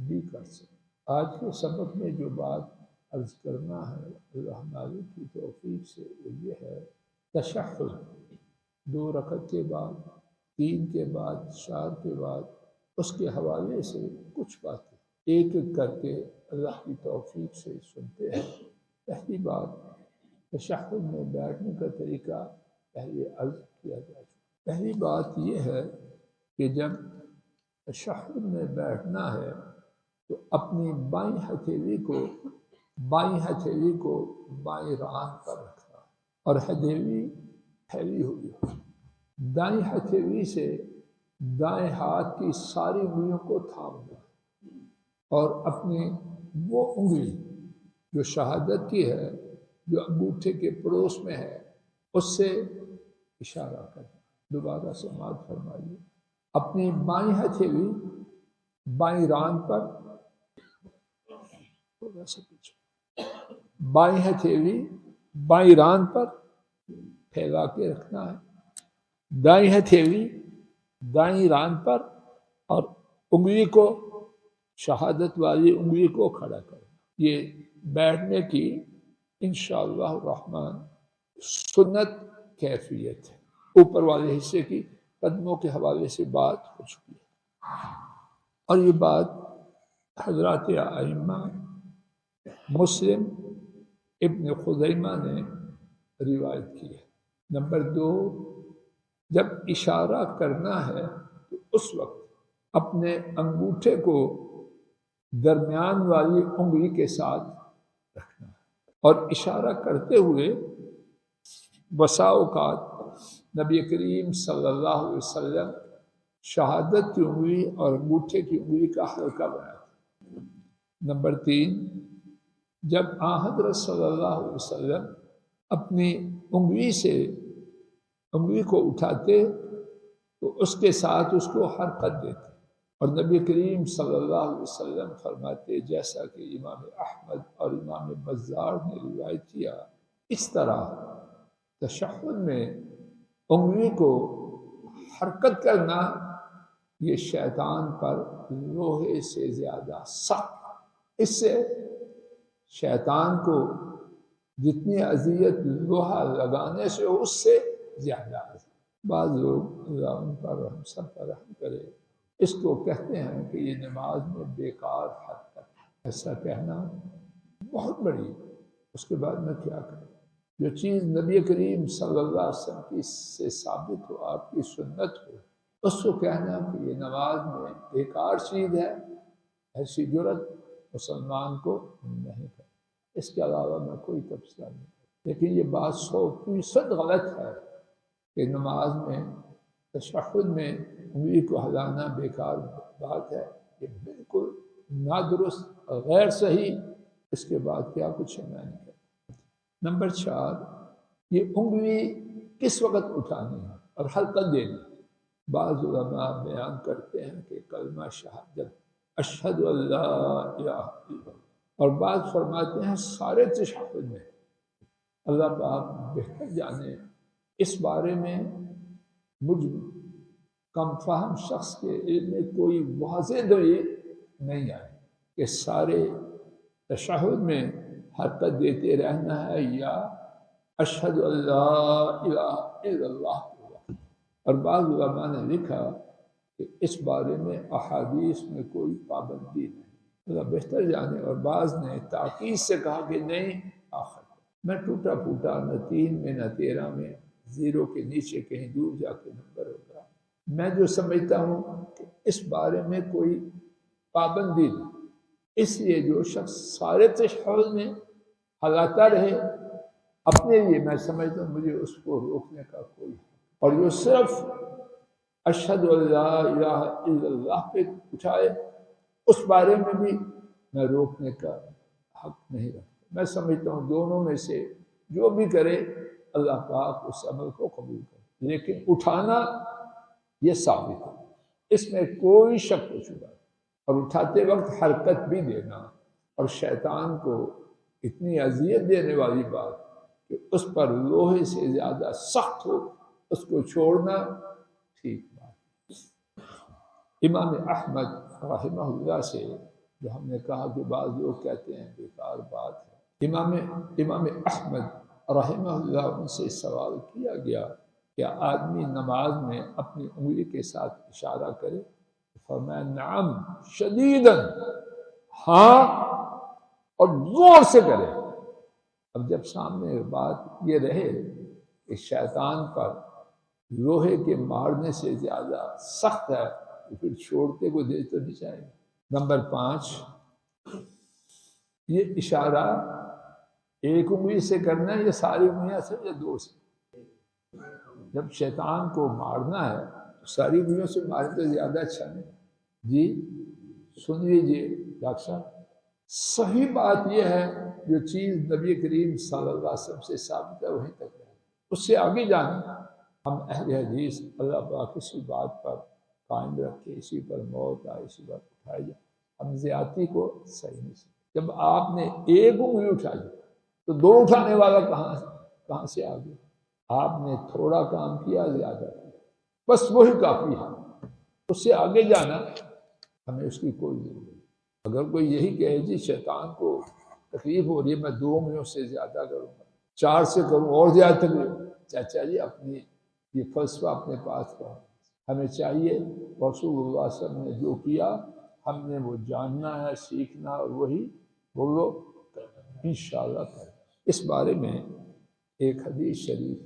بھی کر سکتے۔ آج کے سبق میں جو بات عرض کرنا ہے اللہ مالک کی توفیق سے وہ یہ ہے، تشہد 2 رکعت کے بعد، 3 کے بعد، 4 کے بعد، اس کے حوالے سے کچھ باتیں ایک ایک کر کے اللہ کی توفیق سے سنتے ہیں۔ پہلی بات، تشہد میں بیٹھنے کا طریقہ پہلے عرض کیا جا چکا۔ پہلی بات یہ ہے کہ جب تشہد میں بیٹھنا ہے تو اپنی بائیں ہتھیلی کو بائیں ران پر رکھنا اور ہتھیلی پھیلی ہوئی ہو۔ دائیں ہتھیلی سے دائیں ہاتھ کی ساری انگلیوں کو تھامنا اور اپنی وہ انگلی جو شہادت کی ہے، جو انگوٹھے کے پڑوس میں ہے، اس سے اشارہ کرنا۔ دوبارہ سماعت فرمائیے، اپنی بائیں ہتھیلی بائیں ران پر، تھوڑا سا پیچھے، بائیں ہتھیلی بائیں ران پر پھیلا کے رکھنا ہے، دائیں ہتھیلی دائیں ران پر، اور انگلی کو، شہادت والی انگلی کو کھڑا کرنا۔ یہ بیٹھنے کی انشاءاللہ الرحمن سنت کیفیت ہے۔ اوپر والے حصے کی قدموں کے حوالے سے بات ہو چکی ہے، اور یہ بات حضرات ائمہ مسلم ابن خزیمہ نے روایت کی ہے۔ نمبر 2، جب اشارہ کرنا ہے تو اس وقت اپنے انگوٹھے کو درمیان والی انگلی کے ساتھ رکھنا ہے، اور اشارہ کرتے ہوئے بسا اوقات نبی کریم صلی اللہ علیہ وسلم شہادت کی انگلی اور انگوٹھے کی انگلی کا حلقہ بناتے۔ نمبر 3، جب حضرت صلی اللہ علیہ وسلم اپنی انگلی سے انگلی کو اٹھاتے تو اس کے ساتھ اس کو حرکت دیتے، اور نبی کریم صلی اللہ علیہ وسلم فرماتے، جیسا کہ امام احمد اور امام بزار نے روایت کیا، اس طرح تشہد میں انگلی کو حرکت کرنا یہ شیطان پر لوہے سے زیادہ سخت، اس سے شیطان کو جتنی اذیت لوہا لگانے سے اس سے زیادہ ہے۔ بعض لوگ اللہ ان پر رحم سب پر رحم کرے اس کو کہتے ہیں کہ یہ نماز میں بیکار حرکت ہے۔ ایسا کہنا بہت بڑی، اس کے بعد میں کیا کروں؟ جو چیز نبی کریم صلی اللہ علیہ وسلم کی سے ثابت ہو، آپ کی سنت ہو، اس کو کہنا کہ یہ نماز میں بیکار چیز ہے، ایسی جرت مسلمان کو نہیں کرے۔ اس کے علاوہ میں کوئی تبصرہ نہیں کرتا، لیکن یہ بات 100% غلط ہے کہ نماز میں تشہد میں انگلی کو ہلانا بیکار بات ہے۔ یہ بالکل نادرست، غیر صحیح۔ اس کے بعد کیا کچھ ہے میں نہیں کہتا۔ نمبر 4، یہ انگلی کس وقت اٹھانی ہے اور حرکت دینی؟ بعض علماء بیان کرتے ہیں کہ کلمہ شہادت اشہد ان لا الہ الا اللہ، اور بعض فرماتے ہیں سارے تشہد میں۔ اللہ پاک بہتر جانے، اس بارے میں مجھ کم فہم شخص کے علم میں کوئی واضح دلیل نہیں آئی کہ سارے تشہد میں حرکت دیتے رہنا ہے یا اشہد ان لا الہ الا اللہ۔ اور بعض علماء نے لکھا کہ اس بارے میں احادیث میں کوئی پابندی نہیں، اللہ بہتر جانے۔ اور بعض نے تاکید سے کہا کہ نہیں، آخر میں ٹوٹا پھوٹا، نہ 3 میں نہ 13 میں، 0 کے نیچے کہیں دور جا کے نمبر ہوگا۔ میں جو سمجھتا ہوں کہ اس بارے میں کوئی پابندی نہیں، اس لیے جو شخص سارے تشہد میں ہلاتا رہے اپنے لیے، میں سمجھتا ہوں مجھے اس کو روکنے کا کوئی حق، اور جو صرف اشہد ان لا الہ الا اللہ پہ اٹھائے اس بارے میں بھی میں روکنے کا حق نہیں رکھتا۔ میں سمجھتا ہوں دونوں میں سے جو بھی کرے اللہ پاک اس عمل کو قبول کرے، لیکن اٹھانا یہ ثابت ہے، اس میں کوئی شک و شبہ، اور اٹھاتے وقت حرکت بھی دینا، اور شیطان کو اتنی اذیت دینے والی بات کہ اس پر لوہے سے زیادہ سخت ہو، اس کو چھوڑنا ٹھیک بات۔ امام احمد رحمہ اللہ سے جو ہم نے کہا کہ بعض لوگ کہتے ہیں بیکار بات ہے، امام احمد رحمہ اللہ ان سے سوال کیا گیا کہ آدمی نماز میں اپنی انگلی کے ساتھ اشارہ کرے؟ فرمایا نعم شدیداً، ہاں اور زور سے کرے۔ اب جب سامنے بات یہ رہے کہ شیطان پر لوہے کے مارنے سے زیادہ سخت ہے تو پھر چھوڑتے کو دے تو نہیں چاہیے۔ نمبر 5، یہ اشارہ ایک انگلی سے کرنا ہے یا ساری انگلیاں سے یا 2 سے؟ جب شیطان کو مارنا ہے تو ساری انگلیوں سے مارے تو زیادہ اچھا نہیں۔ جی سن لیجیے ڈاکٹر صاحب، صحیح بات یہ ہے جو چیز نبی کریم صلی اللہ علیہ وسلم سے ثابت ہے وہیں تک ہے، اس سے آگے جانا۔ ہم اہل حدیث اللہ پاک اسی بات پر قائم رکھے، اسی پر موت آئے اسی پر اٹھائے جائے، ہم زیادتی کو صحیح نہیں سمجھتے۔ جب آپ نے ایک انگلی اٹھائی تو 2 اٹھانے والا کہاں سے آ گیا؟ آپ نے تھوڑا کام کیا، زیادہ کیا، بس وہی کافی ہے، اس سے آگے جانا ہمیں اس کی کوئی ضرورت نہیں۔ اگر کوئی یہی کہے جی شیطان کو تکلیف ہو رہی ہے میں 2 انگلیوں سے زیادہ کروں گا، 4 سے کروں اور زیادہ تکلیف، چاچا جی اپنی یہ فلسفہ اپنے پاس کرو۔ ہمیں چاہیے رسول اللہ صلی اللہ علیہ وسلم نے جو کیا ہم نے وہ جاننا ہے، سیکھنا، اور وہی بولو انشاءاللہ کریں۔ اس بارے میں ایک حدیث شریف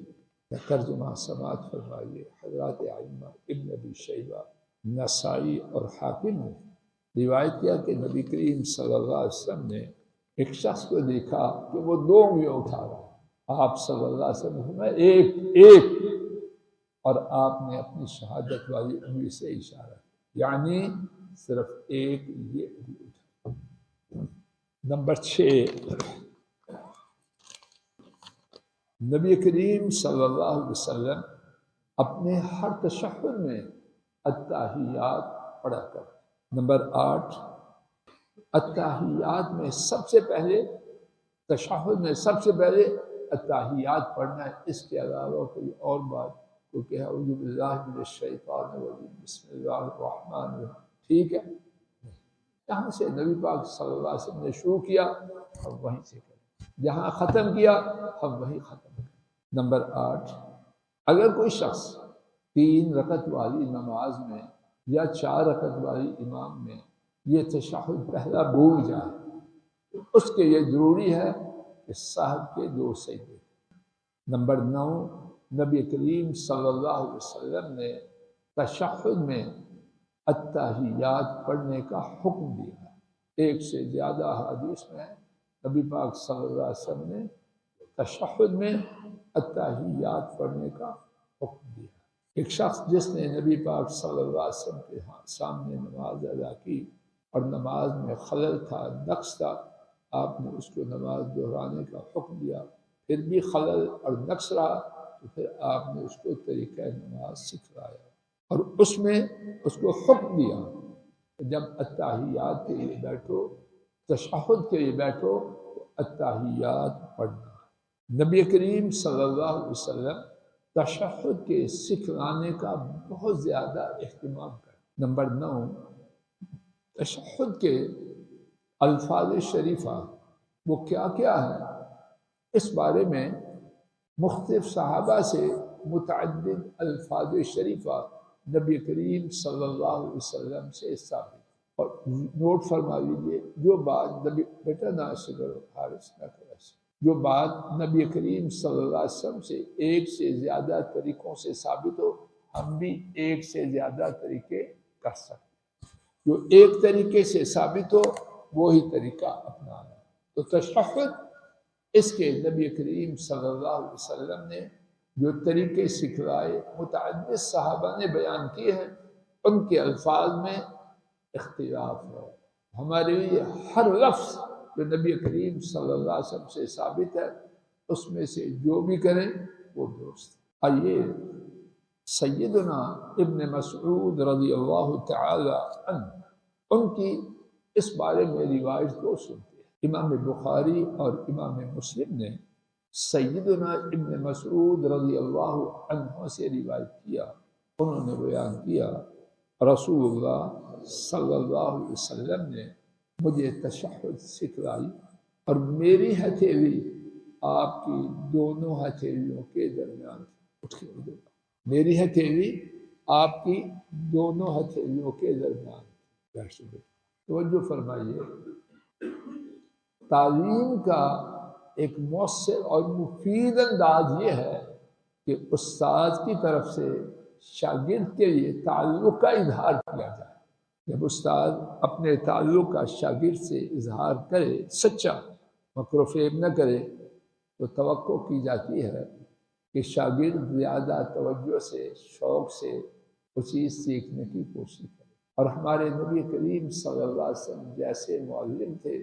میں ترجمہ سماعت فرمائیے۔ حضرات ائمہ ابن ابی شیبہ، نسائی اور حاکم نے روایت کیا کہ نبی کریم صلی اللہ علیہ وسلم نے ایک شخص کو دیکھا کہ وہ 2 انگلیاں اٹھا رہا ہے۔ آپ صلی اللہ علیہ وسلم نے ایک اور آپ نے اپنی شہادت والی انگلی سے اشارہ، یعنی صرف ایک یہ انگلی اٹھا۔ نمبر 6، نبی کریم صلی اللہ علیہ وسلم اپنے ہر تشہد میں التحیات پڑھا کر۔ نمبر 8، التحیات میں سب سے پہلے، تشہد میں سب سے پہلے التحیات پڑھنا ہے، اس کے علاوہ کوئی اور بات کو کہ اعوذ باللہ من الشیطان الرجیم بسم اللہ الرحمن الرحیم، ٹھیک ہے؟ جہاں سے نبی پاک صلی اللہ علیہ وسلم نے شروع کیا ہم وہیں سے کریں، جہاں ختم کیا ہم وہیں ختم کریں۔ نمبر 8، اگر کوئی شخص 3 رکعت والی نماز میں یا 4 رکعت والی امام میں یہ تشہد پہلا بھول جائے، اس کے یہ ضروری ہے کہ صاحب کے 2 سجدے۔ نمبر 9، نبی کریم صلی اللہ علیہ وسلم نے تشہد میں التحیات پڑھنے کا حکم دیا ہے۔ 1 سے زیادہ احادیث میں نبی پاک صلی اللہ علیہ وسلم نے تشہد میں التحیات پڑھنے کا حکم دیا۔ ایک شخص جس نے نبی پاک صلی اللہ علیہ وسلم کے سامنے نماز ادا کی اور نماز میں خلل تھا، نقص تھا، آپ نے اس کو نماز دہرانے کا حکم دیا، پھر بھی خلل اور نقص رہا تو پھر آپ نے اس کو طریقہ نماز سکھلایا اور اس میں اس کو حکم دیا کہ جب التحیات کے لیے بیٹھو، تشہد کے لیے بیٹھو تو التحیات پڑھنا۔ نبی کریم صلی اللہ علیہ وسلم تشہد کے سکھلانے کا بہت زیادہ اہتمام کریں۔ نمبر 9، تشہد کے الفاظ شریفہ وہ کیا کیا ہے، اس بارے میں مختلف صحابہ سے متعدد الفاظ شریفہ نبی کریم صلی اللہ علیہ وسلم سے ثابت۔ اور نوٹ فرما لیجیے، جو بات نبی بیٹا نہ ایسے کرو، حارث نہ کرو ایسے، جو بات نبی کریم صلی اللہ علیہ وسلم سے 1 سے زیادہ طریقوں سے ثابت ہو، ہم بھی 1 سے زیادہ طریقے کر سکتے۔ جو ایک طریقے سے ثابت ہو وہی طریقہ اپنانا۔ تو تشہد، اس کے نبی کریم صلی اللہ علیہ وسلم نے جو طریقے سکھلائے متعدد صحابہ نے بیان کیے ہیں، ان کے الفاظ میں اختلاف ہے۔ ہمارے لیے ہر لفظ جو نبی کریم صلی اللہ علیہ وسلم سے ثابت ہے اس میں سے جو بھی کریں وہ درست۔ آئیے سیدنا ابن مسعود رضی اللہ تعالی عنہ ان کی اس بارے میں روایت کو سنتے ہیں۔ امام بخاری اور امام مسلم نے سیدنا ابن مسعود رضی اللہ عنہ سے روایت کیا، انہوں نے بیان کیا رسول اللہ صلی اللہ علیہ وسلم نے مجھے تشہد سکھلائی، اور میری ہتھیلی آپ کی دونوں ہتھیلیوں کے درمیان اٹھ کے اردو میری ہتھیلی آپ کی دونوں ہتھیلیوں کے درمیان۔ توجہ فرمائیے، تعلیم کا ایک مؤثر اور مفید انداز یہ ہے کہ استاد کی طرف سے شاگرد کے لیے تعلق کا اظہار کیا جائے۔ جب استاد اپنے تعلق کا شاگرد سے اظہار کرے، سچا، مکر و فریب نہ کرے، تو توقع کی جاتی ہے کہ شاگرد زیادہ توجہ سے، شوق سے وہ چیز سیکھنے کی کوشش کرے۔ اور ہمارے نبی کریم صلی اللہ علیہ وسلم جیسے معلم تھے،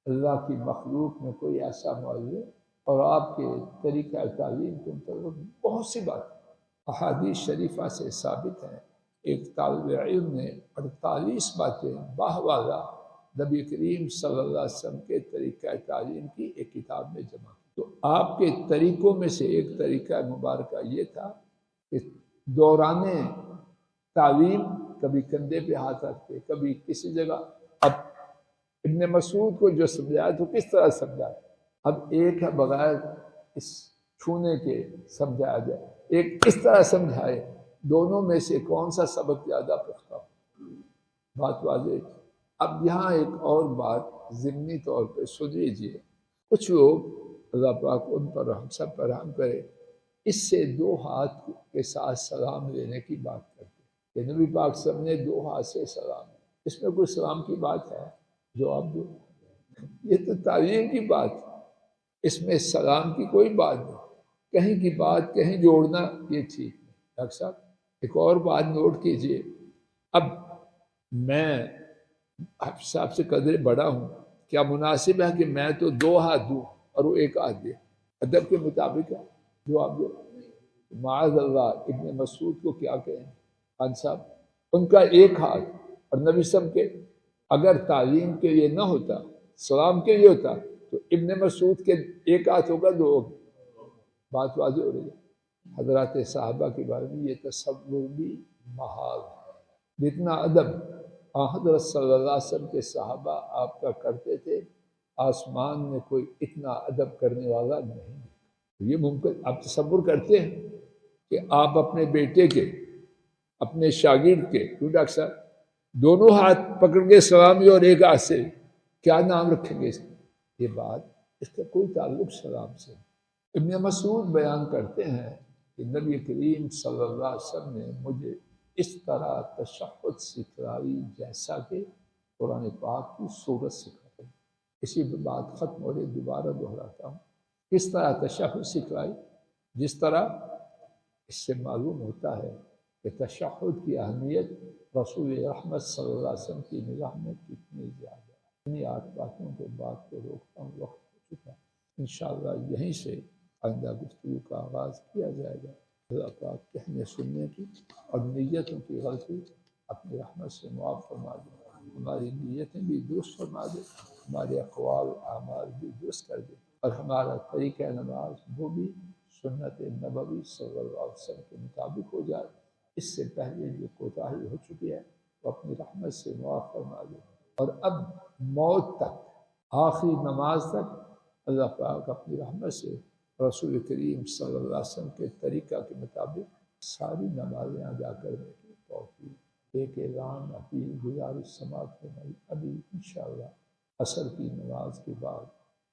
اللہ کی مخلوق میں کوئی ایسا معلم، اور آپ کے طریقہ تعلیم کے مطابق بہت سی باتیں احادیث شریفہ سے ثابت ہیں۔ ایک طالب علم نے 48 باتیں باہوالا نبی کریم صلی اللہ علیہ وسلم کے طریقہ تعلیم کی ایک کتاب میں جمع کی۔ تو آپ کے طریقوں میں سے ایک طریقہ مبارکہ یہ تھا کہ دوران تعلیم کبھی کندھے پہ ہاتھ رکھتے، کبھی کسی جگہ۔ اب ابن مسعود کو جو سمجھایا تو کس طرح سمجھایا؟ اب ایک ہے بغیر اس چھونے کے سمجھایا جائے، ایک اس طرح سمجھائے، دونوں میں سے کون سا سبق زیادہ پختہ ہو؟ بات واضح۔ اب یہاں ایک اور بات ضمنی طور پہ سن لیجیے۔ کچھ لوگ، اللہ پاک ان پر ہم سب پر رحم کرے، اس سے 2 ہاتھ کے ساتھ سلام لینے کی بات کرتے ہیں کہ نبی پاک صلی اللہ علیہ وسلم نے 2 ہاتھ سے سلام، اس میں کوئی سلام کی بات ہے؟ جواب دو۔ یہ تو تعلیم کی بات ہے، اس میں سلام کی کوئی بات نہیں۔ کہیں کی بات کہیں جوڑنا یہ ٹھیک نہیں۔ ڈاکٹر صاحب ایک اور بات نوٹ کیجئے، اب میں آپ صاحب سے قدرے بڑا ہوں، کیا مناسب ہے کہ میں تو 2 ہاتھ دوں اور وہ 1 ہاتھ دے؟ ادب کے مطابق ہے؟ جواب دو۔ معاذ اللہ، ابن مسعود کو کیا کہیں خان صاحب، ان کا 1 ہاتھ، اور نبی صلی اللہ علیہ وسلم کے اگر تعلیم کے لیے نہ ہوتا، سلام کے لیے ہوتا، تو ابن مسعود کے 1 ہاتھ ہوگا 2 ہوگا۔ بات واضح ہو رہی ہے۔ حضرات صحابہ کے بارے میں یہ تصور بھی محال ہے۔ جتنا ادب حضرت صلی اللہ علیہ وسلم کے صحابہ آپ کا کرتے تھے، آسمان میں کوئی اتنا ادب کرنے والا نہیں۔ یہ ممکن آپ تصور کرتے ہیں کہ آپ اپنے بیٹے کے، اپنے شاگرد کے، ڈاکٹر صاحب دونوں ہاتھ پکڑ کے سلامی اور 1 ہاتھ سے کیا نام رکھیں گے؟ یہ بات، اس کا کوئی تعلق سلام سے۔ ابن مسعود بیان کرتے ہیں کہ نبی کریم صلی اللہ علیہ وسلم نے مجھے اس طرح تشہد سکھلائی جیسا کہ قرآن پاک کی سورت سکھلائی۔ اسی پہ بات ختم ہو رہی، دوبارہ دہراتا ہوں۔ کس طرح تشہد سکھلائی؟ جس طرح اس سے معلوم ہوتا ہے کہ تشہد کی اہمیت رسول رحمت صلی اللہ علیہ وسلم کی نگاہ میں کتنی زیادہ ہے۔ انہیں 8 باتوں کے بات کو روکتا ہوں، وقت ہو چکا۔ انشاءاللہ یہیں سے آئندہ گفتگو کا آغاز کیا جائے گا۔ اللہ پاک کہنے سننے کی اور نیتوں کی غلطی اپنی رحمت سے معاف فرما دے، ہماری نیتیں بھی درست فرما دے، ہمارے اقوال اعمال بھی درست کر دے، اور ہمارا طریقہ نماز وہ بھی سنت نبوی صلی اللہ علیہ وسلم کے مطابق ہو جائے۔ اس سے پہلے جو کوتاہی ہو چکی ہے وہ اپنی رحمت سے معاف فرما دے، اور اب موت تک، آخری نماز تک اللہ پاک اپنی رحمت سے رسول کریم صلی اللہ علیہ وسلم کے طریقہ کے مطابق ساری نمازیں ادا کرنے کی توفیق۔ ایک اعلان، اپیل، گزارش سماعت فرمائی۔ ابھی انشاءاللہ عصر کی نماز کے بعد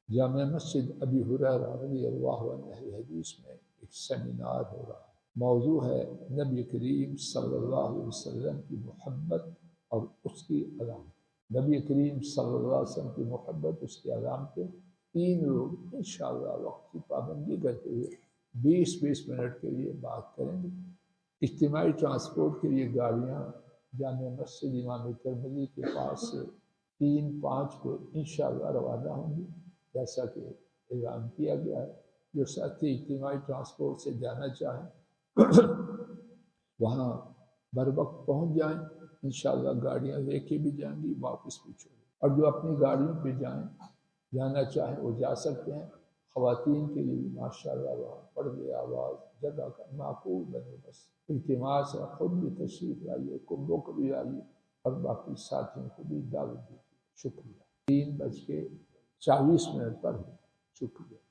جامع مسجد ابی ہریرہ رضی اللہ عنہ حدیث میں ایک سیمینار ہو رہا ہے۔ موضوع ہے نبی کریم صلی اللہ علیہ وسلم کی محبت اور اس کی علامت۔ نبی کریم صلی اللہ علیہ وسلم کی محبت، اس کی علامتیں۔ 3 لوگ انشاءاللہ وقت کی پابندی کرتے ہوئے 20-20 منٹ کے لیے بات کریں گے۔ اجتماعی ٹرانسپورٹ کے لیے گاڑیاں جامع مسجد امام ترمذی کے پاس سے 3-5 کو انشاءاللہ روانہ ہوں گی، جیسا کہ اعلان کیا گیا ہے۔ جو ساتھی اجتماعی ٹرانسپورٹ سے جانا چاہیں وہاں بر وقت پہنچ جائیں، انشاءاللہ گاڑیاں لے کے بھی جائیں گی، واپس بھی چھوڑیں، اور جو اپنی گاڑیوں پہ جانا چاہیں وہ جا سکتے ہیں۔ خواتین کے لیے ماشاءاللہ وہاں پردے آواز جگہ کا معقول بندوبست۔ اجتماع سے خود بھی تشریف لائیے، کنبوں کو بھی لائیے، اور باقی ساتھیوں کو بھی دعوت دیجیے۔ شکریہ۔ 3:24 پر ہو. شکریہ.